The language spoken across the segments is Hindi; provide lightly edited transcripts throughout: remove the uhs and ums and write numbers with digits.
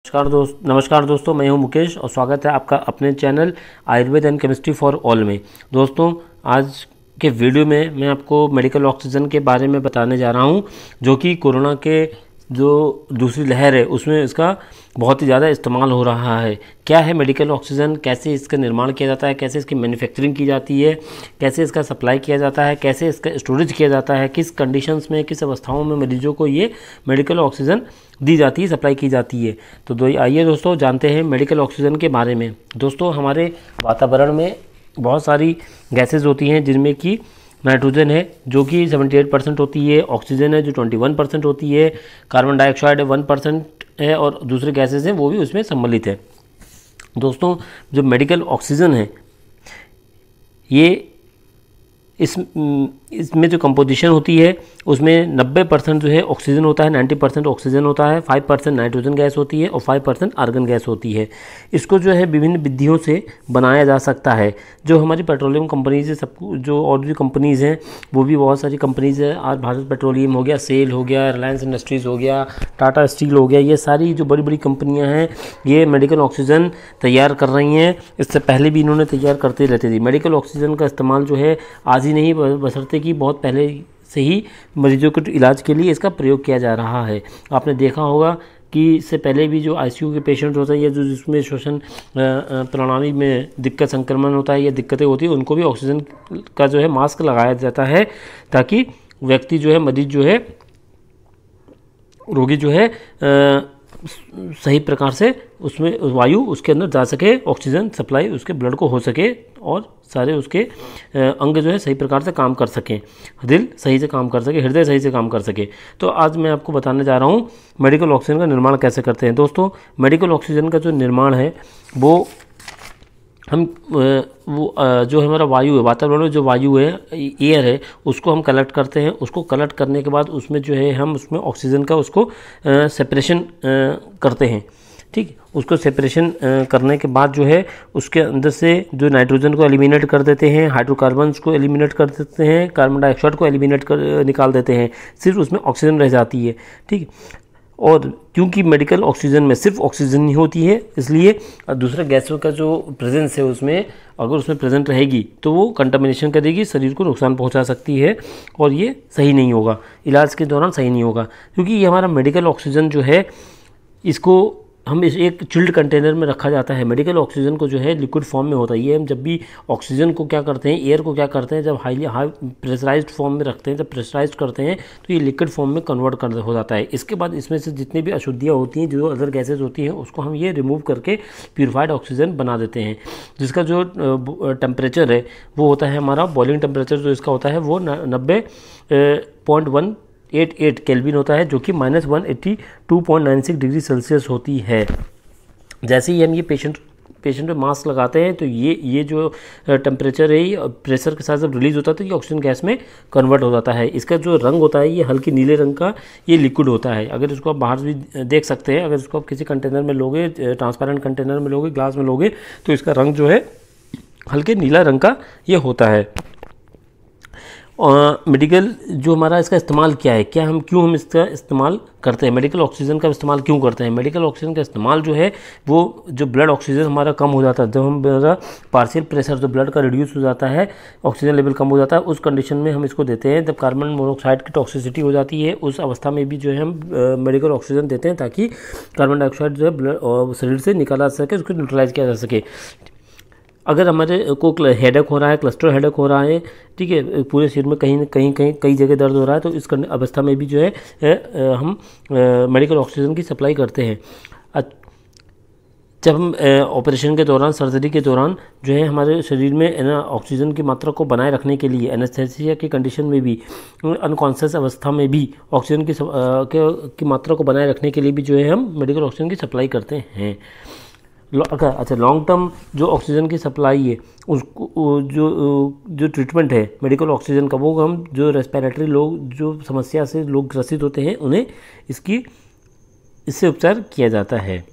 नमस्कार दोस्तों, मैं हूं मुकेश और स्वागत है आपका अपने channel Ayurveda and chemistry for all में। दोस्तों, आज के वीडियो में मैं आपको मेडिकल ऑक्सीजन के बारे में बताने जा रहा हूं, जो कि कोरोना के जो दूसरी लहर है उसमें इसका बहुत ही ज़्यादा इस्तेमाल हो रहा है। क्या है मेडिकल ऑक्सीजन, कैसे इसका निर्माण किया जाता है, कैसे इसकी मैन्युफैक्चरिंग की जाती है, कैसे इसका सप्लाई किया जाता है, कैसे इसका स्टोरेज किया जाता है, किस कंडीशंस में, किस अवस्थाओं में मरीजों को ये मेडिकल ऑक्सीजन दी जाती है, सप्लाई की जाती है। तो आइए दोस्तों जानते हैं मेडिकल ऑक्सीजन के बारे में। दोस्तों, हमारे वातावरण में बहुत सारी गैसेज होती हैं, जिनमें कि नाइट्रोजन है जो कि 78% होती है, ऑक्सीजन है जो 21% होती है, कार्बन डाइऑक्साइड 1% है और दूसरे गैसेज हैं वो भी उसमें सम्मिलित है। दोस्तों, जो मेडिकल ऑक्सीजन है ये इसमें जो कंपोजिशन होती है उसमें 90% जो है ऑक्सीजन होता है, 90% ऑक्सीजन होता है, 5% नाइट्रोजन गैस होती है और 5% आर्गन गैस होती है। इसको जो है विभिन्न विधियों से बनाया जा सकता है। जो हमारी पेट्रोलियम कंपनीज है, सब जो और भी कंपनीज़ हैं वो भी बहुत सारी कंपनीज़ हैं। आज भारत पेट्रोलियम हो गया, सेल हो गया, रिलायंस इंडस्ट्रीज़ हो गया, टाटा स्टील हो गया, ये सारी जो बड़ी बड़ी कंपनियाँ हैं ये मेडिकल ऑक्सीजन तैयार कर रही हैं। इससे पहले भी इन्होंने तैयार करते रहती थी। मेडिकल ऑक्सीजन का इस्तेमाल जो है आज ही नहीं, बशर्ते कि बहुत पहले से ही मरीजों के इलाज के लिए इसका प्रयोग किया जा रहा है। आपने देखा होगा कि इससे पहले भी जो आईसीयू के पेशेंट होते हैं या जो जिसमें श्वसन प्रणाली में दिक्कत, संक्रमण होता है या दिक्कतें होती है, उनको भी ऑक्सीजन का जो है मास्क लगाया जाता है, ताकि व्यक्ति जो है, मरीज जो है, रोगी जो है सही प्रकार से उसमें वायु उसके अंदर जा सके, ऑक्सीजन सप्लाई उसके ब्लड को हो सके और सारे उसके अंग जो है सही प्रकार से काम कर सकें, दिल सही से काम कर सके, हृदय सही से काम कर सके। तो आज मैं आपको बताने जा रहा हूँ मेडिकल ऑक्सीजन का निर्माण कैसे करते हैं। दोस्तों, मेडिकल ऑक्सीजन का जो निर्माण है वो हम जो हमारा वायु है, वातावरण में जो वायु है, एयर है, उसको हम कलेक्ट करते हैं। उसको कलेक्ट करने के बाद उसमें जो है हम उसमें ऑक्सीजन का उसको सेपरेशन करते हैं। ठीक, उसको सेपरेशन करने के बाद जो है उसके अंदर से जो नाइट्रोजन को एलिमिनेट कर देते हैं, हाइड्रोकार्बन्स को एलिमिनेट कर देते हैं, कार्बन डाइऑक्साइड को एलिमिनेट कर निकाल देते हैं, सिर्फ उसमें ऑक्सीजन रह जाती है। ठीक, और क्योंकि मेडिकल ऑक्सीजन में सिर्फ ऑक्सीजन ही होती है, इसलिए दूसरे गैसों का जो प्रेजेंस है उसमें, अगर उसमें प्रेजेंट रहेगी तो वो कंटामिनेशन करेगी, शरीर को नुकसान पहुंचा सकती है और ये सही नहीं होगा, इलाज के दौरान सही नहीं होगा। क्योंकि ये हमारा मेडिकल ऑक्सीजन जो है इसको हम इस एक चिल्ड कंटेनर में रखा जाता है। मेडिकल ऑक्सीजन को जो है लिक्विड फॉर्म में होता है। ये हम जब भी ऑक्सीजन को क्या करते हैं, एयर को क्या करते हैं, जब हाई प्रेशराइज्ड फॉर्म में रखते हैं, जब प्रेशराइज करते हैं तो ये लिक्विड फॉर्म में कन्वर्ट हो जाता है। इसके बाद इसमें से जितनी भी अशुद्धियाँ होती हैं, जो अदर गैसेज होती हैं, उसको हम ये रिमूव करके प्यूरिफाइड ऑक्सीजन बना देते हैं, जिसका जो टेम्परेचर है वो होता है हमारा बॉइलिंग टेम्परेचर जो इसका होता है वो 90.188 केल्विन होता है, जो कि -182.96 डिग्री सेल्सियस होती है। जैसे ही हम ये पेशेंट पे मास्क लगाते हैं तो ये जो टेम्परेचर है, ये प्रेशर के साथ जब रिलीज होता है तो ये ऑक्सीजन गैस में कन्वर्ट हो जाता है। इसका जो रंग होता है ये हल्के नीले रंग का ये लिक्विड होता है। अगर इसको आप बाहर भी देख सकते हैं, अगर इसको आप किसी कंटेनर में लोगे, ट्रांसपेरेंट कंटेनर में लोगे, ग्लास में लोगे, तो इसका रंग जो है हल्के नीला रंग का ये होता है। मेडिकल जो हमारा इसका इस्तेमाल क्या है, क्यों हम इसका इस्तेमाल करते हैं, मेडिकल ऑक्सीजन का इस्तेमाल क्यों करते हैं। मेडिकल ऑक्सीजन का इस्तेमाल जो है वो जो ब्लड ऑक्सीजन हमारा कम हो जाता है, जब हमारा पार्शियल प्रेशर जो ब्लड का रिड्यूस हो जाता है, ऑक्सीजन लेवल कम हो जाता है, उस कंडीशन में हम इसको देते हैं। जब कार्बन मोनोऑक्साइड की टॉक्सिसिटी हो जाती है, उस अवस्था में भी जो है हम मेडिकल ऑक्सीजन देते हैं, ताकि कार्बन डाइऑक्साइड जो है ब्लड शरीर से निकाला जा सके, उसको न्यूट्रलाइज किया जा सके। अगर हमारे को हेडेक हो रहा है, क्लस्टर हेडेक हो रहा है, ठीक है, पूरे शरीर में कई जगह दर्द हो रहा है, तो इस अवस्था में भी जो है हम मेडिकल ऑक्सीजन की सप्लाई करते हैं। जब हम ऑपरेशन के दौरान, सर्जरी के दौरान जो है हमारे शरीर में ऑक्सीजन की मात्रा को बनाए रखने के लिए, एनेस्थेसिया की कंडीशन में भी, अनकॉन्शियस अवस्था में भी ऑक्सीजन की मात्रा को बनाए रखने के लिए भी जो है हम मेडिकल ऑक्सीजन की सप्लाई करते हैं। अच्छा, लॉन्ग टर्म जो ऑक्सीजन की सप्लाई है, उसको जो ट्रीटमेंट है मेडिकल ऑक्सीजन का, वो हम जो रेस्पिरेटरी लोग, जो समस्या से लोग ग्रसित होते हैं, उन्हें इससे उपचार किया जाता है।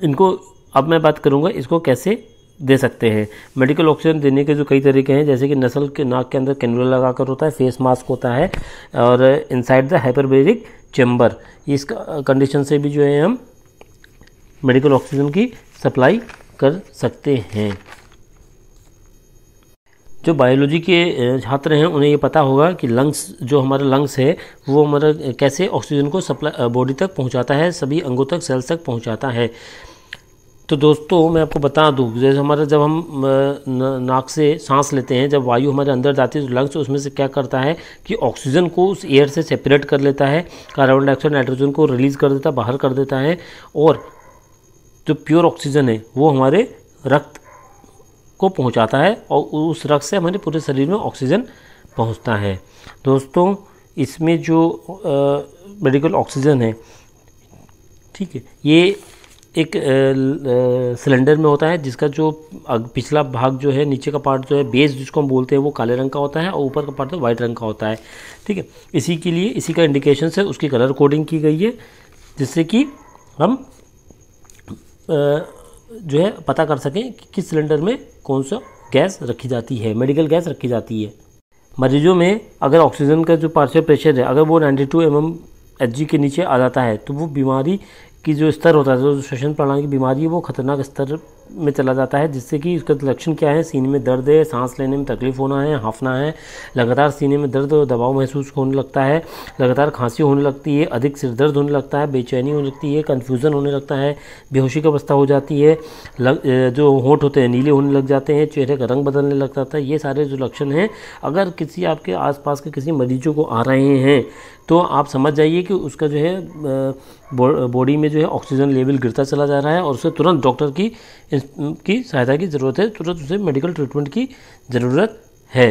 इनको अब मैं बात करूंगा इसको कैसे दे सकते हैं। मेडिकल ऑक्सीजन देने के जो कई तरीके हैं, जैसे कि नसल के नाक के अंदर कैनुला लगाकर होता है, फेस मास्क होता है, और इनसाइड द हाइपरबेरिक चैम्बर, इस कंडीशन से भी जो है हम मेडिकल ऑक्सीजन की सप्लाई कर सकते हैं। जो बायोलॉजी के छात्र हैं उन्हें ये पता होगा कि लंग्स, जो हमारा लंग्स है वो हमारा कैसे ऑक्सीजन को सप्लाई बॉडी तक पहुंचाता है, सभी अंगों तक, सेल्स तक पहुंचाता है। तो दोस्तों मैं आपको बता दूं, जैसे हमारा जब हम नाक से सांस लेते हैं, जब वायु हमारे अंदर जाती है तो लंग्स उसमें से क्या करता है कि ऑक्सीजन को उस एयर से सेपरेट कर लेता है, कार्बन डाइऑक्साइड नाइट्रोजन को रिलीज़ कर देता है, बाहर कर देता है, और जो प्योर ऑक्सीजन है वो हमारे रक्त को पहुंचाता है और उस रक्त से हमारे पूरे शरीर में ऑक्सीजन पहुंचता है। दोस्तों इसमें जो मेडिकल ऑक्सीजन है, ठीक है, ये एक सिलेंडर में होता है जिसका जो पिछला भाग जो है, नीचे का पार्ट जो है, बेस जिसको हम बोलते हैं, वो काले रंग का होता है और ऊपर का पार्ट तो वाइट रंग का होता है। ठीक है, इसी के लिए, इसी का इंडिकेशन से उसकी कलर कोडिंग की गई है, जिससे कि हम जो है पता कर सकें कि किस सिलेंडर में कौन सा गैस रखी जाती है, मेडिकल गैस रखी जाती है। मरीजों में अगर ऑक्सीजन का जो पार्शियल प्रेशर है अगर वो 92 mmHg के नीचे आ जाता है तो वो बीमारी की जो स्तर होता है, जो श्वसन प्रणाली की बीमारी है, वो खतरनाक स्तर में चला जाता है, जिससे कि उसका लक्षण क्या है, सीने में दर्द है, सांस लेने में तकलीफ होना है, हांफना है, लगातार सीने में दर्द और दबाव महसूस होने लगता है, लगातार खांसी होने लगती है, अधिक सिर दर्द होने लगता है, बेचैनी होने लगती है, कन्फ्यूज़न होने लगता है, बेहोशी की अवस्था हो जाती है, जो होंठ होते हैं नीले होने लग जाते हैं, चेहरे का रंग बदलने लग जाता है। ये सारे जो लक्षण हैं अगर किसी आपके आसपास के किसी मरीजों को आ रहे हैं तो आप समझ जाइए कि उसका जो है बॉडी में जो है ऑक्सीजन लेवल गिरता चला जा रहा है और उसे तुरंत डॉक्टर की सहायता की ज़रूरत है, तुरंत उसे मेडिकल ट्रीटमेंट की ज़रूरत है।